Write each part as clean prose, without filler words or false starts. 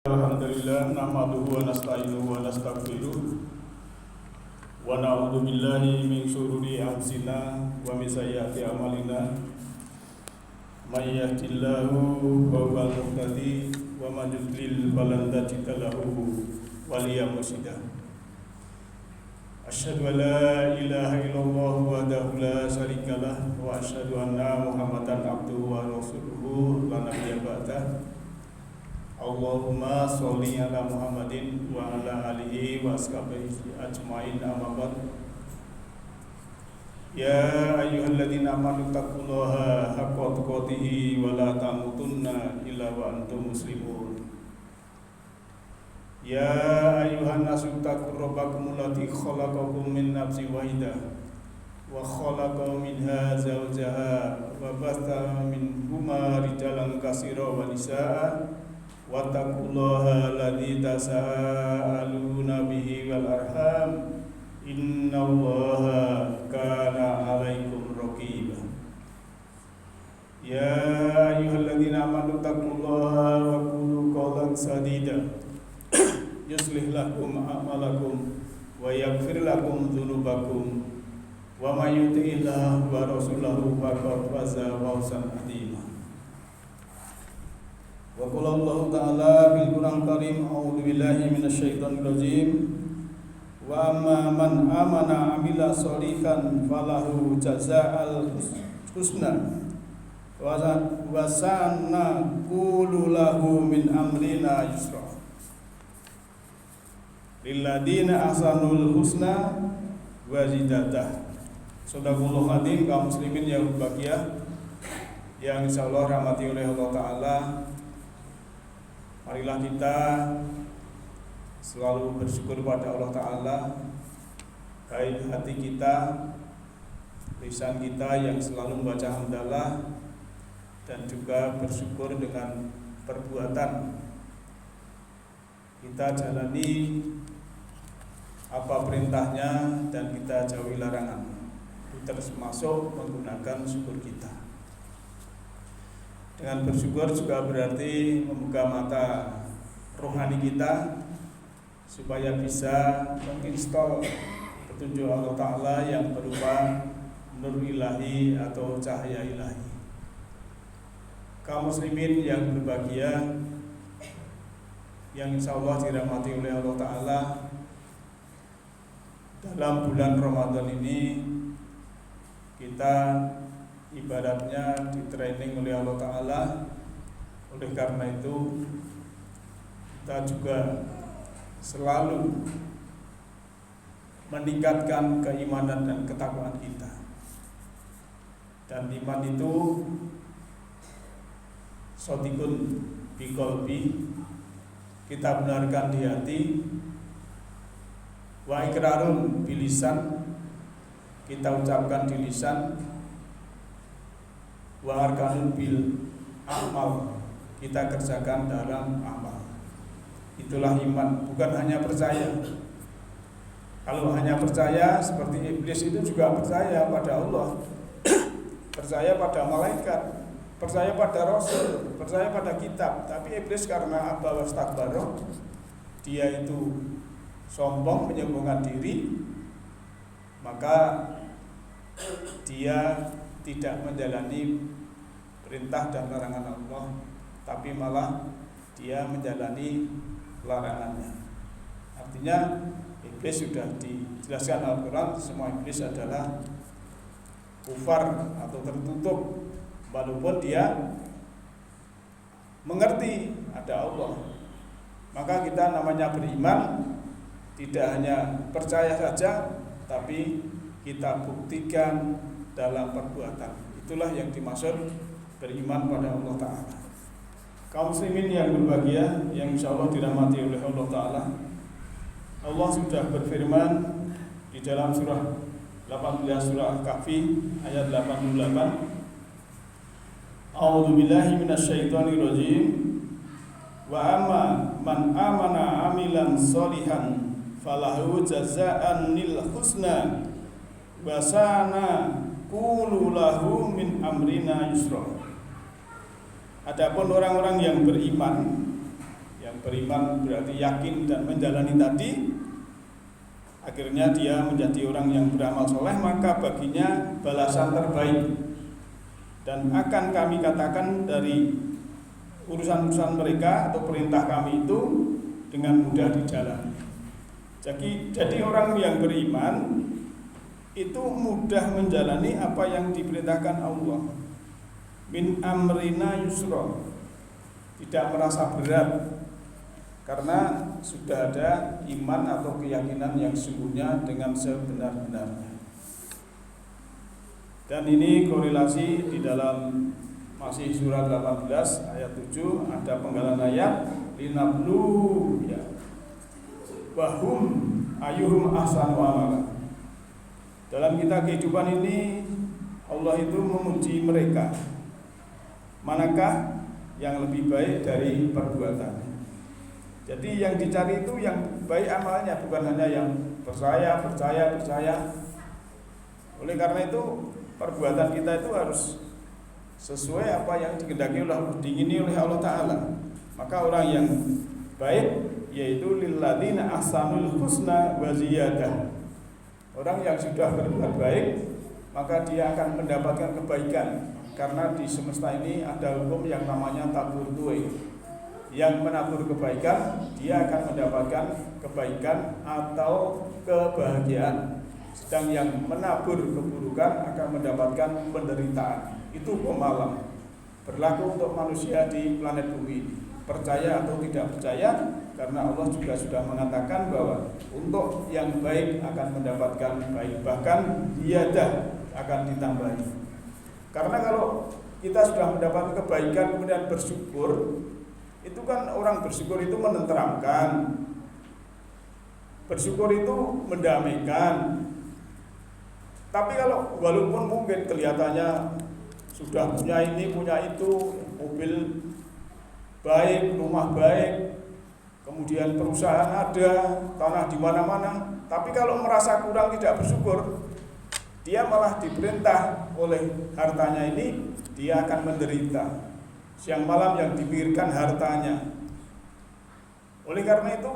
Alhamdulillah nahmaduhu wa nasta'inuhu wa nastaghfiruh wa na'udzu billahi min syururi anfusina wa min sayyiati a'malina may yahdihillahu fahuwal muhtadi wa may yudlil falan tajida lahu waliyyan mursyida. Asyhadu an la ilaha illallah wahdahu la syarikalah wa asyhadu anna Muhammadan abduhu wa rasuluhu la nabiyya ba'dah. Allahumma sholli ala Muhammadin wa ala alihi wa ashabihi ajmain, amma ba'd. Ya ayyuhalladzina amanu taqullaha haqqa tuqatih wa la tamutunna illa wa antum muslimun. Ya ayyuhan nasu taqur rabbakum allati khalaqakum min nafsin wahidah wa khalaqa minha zawjaha wa batha minhuma rijalan katsiran wa nisaa'a wattaqullaha alladzi tasaaluna bihi wal arham innallaha kana 'alaikum raqiba. Ya ayyuhalladzina amanu taqullaha wa qulu qawlan sadida yuslih lakum a'malakum wa yaghfir lakum dzunubakum wa may yuti'illah wa rasulahu faqad faza fawzan 'azima. Wa qala Allah ta'ala fil Qur'an Karim, a'udzu billahi minasyaitonir rajim. Wa amma man amana amila sholihan falahu jazaa'al husna wa sanna qulu lahu min amrina yusra. Lilladina ahsanul husna wa ziyadah. Sadaqallahul adzim. Kaum muslimin yang berbahagia yang insyaallah rahmati oleh Allah Ta'ala, marilah kita selalu bersyukur pada Allah Ta'ala, baik hati kita, lisan kita yang selalu membaca hamdalah, dan juga bersyukur dengan perbuatan kita jalani apa perintahnya dan kita jauhi larangan. Itu termasuk menggunakan syukur kita. Dengan bersyukur juga berarti membuka mata rohani kita supaya bisa menginstal petunjuk Allah Ta'ala yang berupa nur ilahi atau cahaya ilahi. Kaum muslimin yang berbahagia yang insya Allah dirahmati oleh Allah Ta'ala, dalam bulan Ramadan ini kita ibaratnya di training oleh Allah Ta'ala. Oleh karena itu kita juga selalu meningkatkan keimanan dan ketakwaan kita. Dan iman itu shadiqun biqalbi, kita benarkan di hati, wa ikrarun bilisan, kita ucapkan di lisan, wa arkanun bil amal, kita kerjakan dalam amal. Itulah iman, bukan hanya percaya. Kalau hanya percaya, seperti iblis itu juga percaya pada Allah, percaya pada malaikat, percaya pada rasul, percaya pada kitab. Tapi iblis karena aba wastakbara, dia itu sombong, menyombongkan diri, maka dia tidak menjalani perintah dan larangan Allah, tapi malah dia menjalani larangannya. Artinya iblis sudah dijelaskan Al-Quran, semua iblis adalah kufar atau tertutup, walaupun dia mengerti ada Allah. Maka kita namanya beriman tidak hanya percaya saja, tapi kita buktikan dalam perbuatan. Itulah yang dimaksud beriman pada Allah Ta'ala. Kaum muslimin yang berbahagia yang insyaallah dirahmati oleh Allah Ta'ala, Allah sudah berfirman di dalam surah 18, surah Kahfi ayat 88, a'udzu billahi minasyaitonir rajim, wa amma man amana amilan sholihan falahu jazaa'an lil husna wa sana qulu lahu min amrina yusra. Adapun orang-orang yang beriman, yang beriman berarti yakin dan menjalani tadi, akhirnya dia menjadi orang yang beramal soleh, maka baginya balasan terbaik. Dan akan kami katakan dari urusan-urusan mereka atau perintah kami itu dengan mudah dijalani. Jadi orang yang beriman itu mudah menjalani apa yang diperintahkan Allah. Min amrina yusra, tidak merasa berat karena sudah ada iman atau keyakinan yang sesungguhnya dengan sebenar-benarnya. Dan ini korelasi di dalam masih surat 18 ayat 7 ada penggalan ayat linablu ya wahum ayuhum ahsanu amala. Dalam kita kehidupan ini Allah itu memuji mereka, manakah yang lebih baik dari perbuatan. Jadi yang dicari itu yang baik amalnya, bukan hanya yang percaya. Oleh karena itu perbuatan kita itu harus sesuai apa yang diingini oleh Allah Ta'ala. Maka orang yang baik yaitu lilladzina ahsanul husna wa ziyadah. Orang yang sudah berbuat baik maka dia akan mendapatkan kebaikan, karena di semesta ini ada hukum yang namanya tabur tuai. Yang menabur kebaikan dia akan mendapatkan kebaikan atau kebahagiaan, sedang yang menabur keburukan akan mendapatkan penderitaan. Itu pemalam berlaku untuk manusia di planet bumi ini, percaya atau tidak percaya, karena Allah juga sudah mengatakan bahwa untuk yang baik akan mendapatkan baik, bahkan ziyadah akan ditambahi. Karena kalau kita sudah mendapat kebaikan kemudian bersyukur, itu kan orang bersyukur itu menenteramkan, bersyukur itu mendamaikan. Tapi kalau walaupun mungkin kelihatannya sudah punya ini, punya itu, mobil baik, rumah baik, kemudian perusahaan ada, tanah di mana-mana, tapi kalau merasa kurang tidak bersyukur, dia malah diperintah oleh hartanya ini, dia akan menderita. Siang malam yang dipikirkan hartanya. Oleh karena itu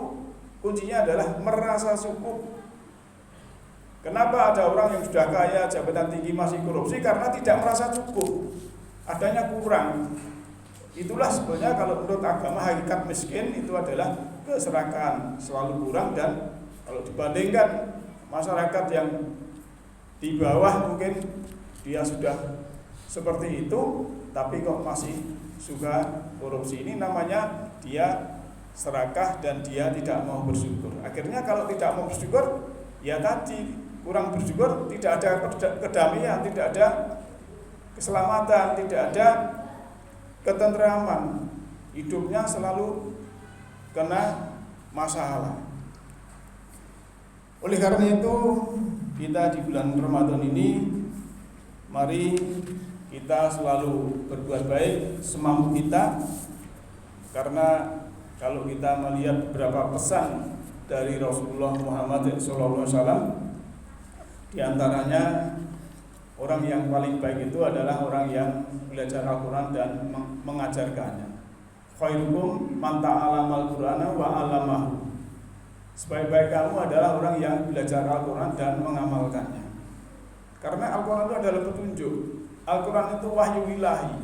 kuncinya adalah merasa cukup. Kenapa ada orang yang sudah kaya, jabatan tinggi masih korupsi? Karena tidak merasa cukup, adanya kurang. Itulah sebenarnya kalau menurut agama hakikat miskin itu adalah keserakahan, selalu kurang. Dan kalau dibandingkan masyarakat yang di bawah, mungkin dia sudah seperti itu tapi kok masih suka korupsi. Ini namanya dia serakah dan dia tidak mau bersyukur. Akhirnya kalau tidak mau bersyukur, ya tadi kurang bersyukur, tidak ada kedamaian, tidak ada keselamatan, tidak ada ketentraman. Hidupnya selalu kena masalah. Oleh karena itu kita di bulan Ramadan ini, mari kita selalu berbuat baik semampu kita. Karena kalau kita melihat beberapa pesan dari Rasulullah Muhammad SAW, di antaranya orang yang paling baik itu adalah orang yang belajar Al-Quran dan mengajarkannya. Khairukum man ta'allamal Qur'ana wa 'allamahu. Sebaik-baik kamu adalah orang yang belajar Al-Quran dan mengamalkannya. Karena Al-Quran itu adalah petunjuk. Al-Quran itu wahyu ilahi.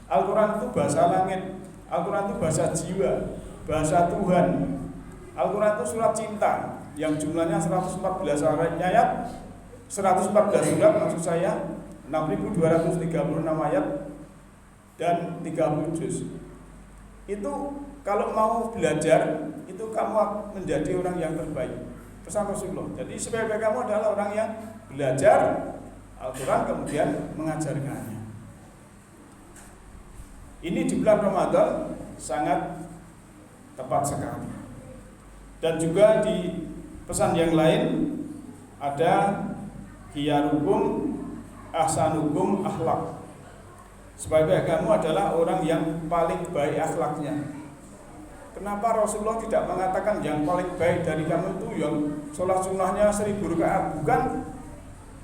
Al-Quran itu bahasa langit. Al-Quran itu bahasa jiwa, bahasa Tuhan. Al-Quran itu surat cinta yang jumlahnya 114 ayat, 114 surat maksud saya, 6.236 ayat dan 30 juz. Itu kalau mau belajar, itu kamu menjadi orang yang terbaik. Pesan Rasulullah. Jadi sebaik-baik kamu adalah orang yang belajar Al-Quran kemudian mengajarkannya. Ini di bulan Ramadan sangat tepat sekali. Dan juga di pesan yang lain ada khiyarukum ahsanukum akhlak. Sebaik-baik kamu adalah orang yang paling baik akhlaknya. Kenapa Rasulullah tidak mengatakan yang paling baik dari kamu itu yang sholat sunnahnya 1000 rakaat? Bukan.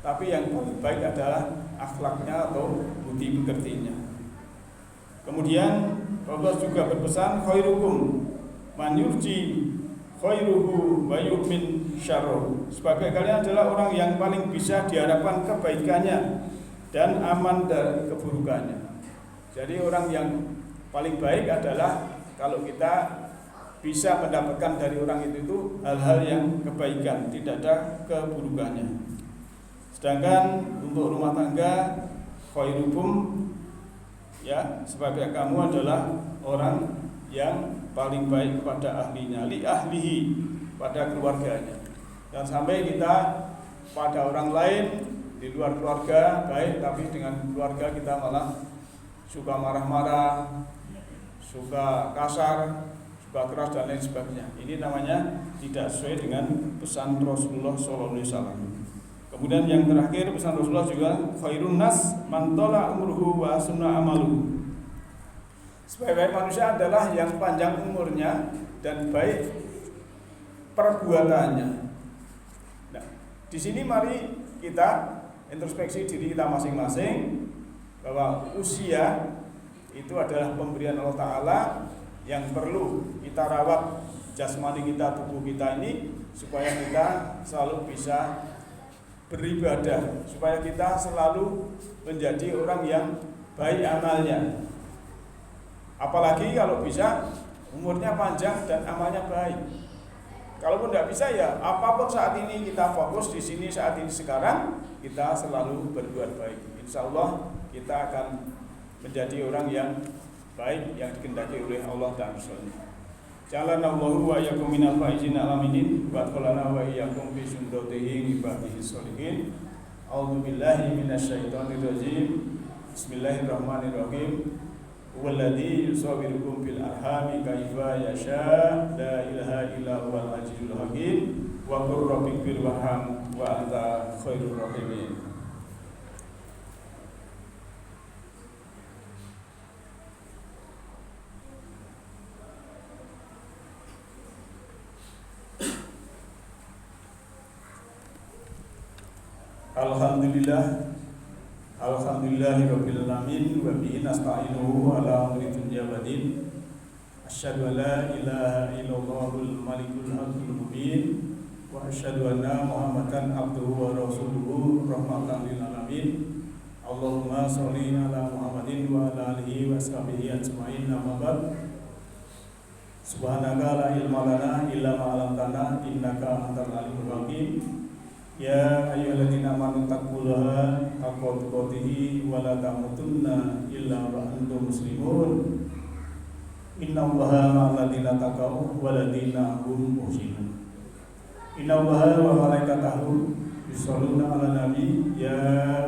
Tapi yang paling baik adalah akhlaknya atau budi pekertinya. Kemudian Rasulullah juga berpesan khairukum man yurji khairuhu wa yu'min syarruhu. Sebagai kalian adalah orang yang paling bisa diharapkan kebaikannya dan aman dari keburukannya. Jadi orang yang paling baik adalah kalau kita bisa mendapatkan dari orang itu hal-hal yang kebaikan, tidak ada keburukannya. Sedangkan untuk rumah tangga khairukum, ya, sebagai kamu adalah orang yang paling baik kepada ahlinya, li ahlihi, pada keluarganya. Dan sampai kita pada orang lain di luar keluarga baik, tapi dengan keluarga kita malah suka marah-marah, suka kasar, suka keras dan lain sebagainya. Ini namanya tidak sesuai dengan pesan Rasulullah SAW. Kemudian yang terakhir pesan Rasulullah juga khairun nas man tala umruhu wa sunna amaluhu. Sebaik-baik manusia adalah yang panjang umurnya dan baik perbuatannya. Nah, di sini mari kita introspeksi diri kita masing-masing bahwa usia itu adalah pemberian Allah Ta'ala yang perlu kita rawat jasmani kita, tubuh kita ini supaya kita selalu bisa beribadah, supaya kita selalu menjadi orang yang baik amalnya. Apalagi kalau bisa umurnya panjang dan amalnya baik. Kalaupun tidak bisa, ya apapun saat ini kita fokus di sini saat ini sekarang, kita selalu berbuat baik. Insya Allah kita akan menjadi orang yang baik yang dikehendaki oleh Allah dan Rasulnya. Jalanallahu wa iyyakum minal faizin alaminin wa adkhalana wa iyyakum fi sundatihi ibadihi sholihin. A'udzu billahi minasyaitonir rajim. Bismillahirrahmanirrahim. Walladzi yusawwirukum fil arhami kaifa yasha, la ilaha illa huwal azizul hakim. Wa qur rabbighfir warham wa anta khairur rahimin. Alhamdulillahirabbil alamin wa bihi nasta'inuhu ala umuri dunya wa din. Asyhadu an la ilaha illallahul malikul haqqul mubin wa asyhadu anna Muhammadan abduhu wa rasuluhu rahmatan lil alamin. Allahumma sholli ala Muhammadin wa ala alihi wa sahbihi ajmain. Amma ba'd. Subhanaka la ilma lana illa ma 'allamtana innaka antal alimul hakim. Ya ayyuhalladzina amanu taqullaha haqqa tuqatih wa la tamutunna illa wa antum muslimun. Innallaha ma'al ladzina taqaw wal ladzina hum muhsinun. Innallaha wa malaikatahu yusholluna 'alan nabi ya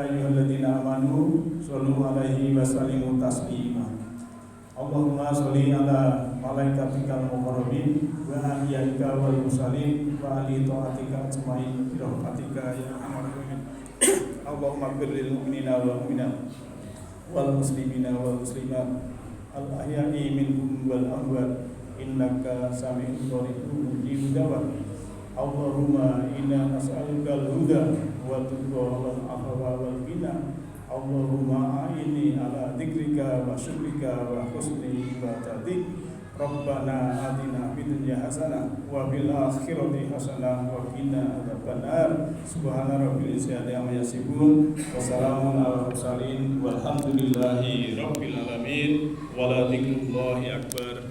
ayyuhalladzina amanu shollu 'alaihi wa sallimu taslima. Allahumma sholli 'ala malaikatikal muqarrabin wa anbiyaika wal mursalin wa ali taatika ajmain bi rahmatika ya arhamar rahimin. Allahumma ighfir lil mu'minina wal mu'minat wal muslimina wal muslimat al ahya'i minhum wal amwat innaka sami'un qaribun mujibud da'wat. Allahumma inna nas'aluka al-huda wa tuqa wal afwa wal ghina. Allahumma a'inni ala dzikrika wa syukrika wa husni ibadatik. Rabbana atina fid dunya hasanah wa fil akhirati hasanah wa qina adzabannar. Subhana rabbil izzati amma yasifun wa salamun alal mursalin walhamdulillahi rabbil alamin. Wa la dzikrullahi akbar.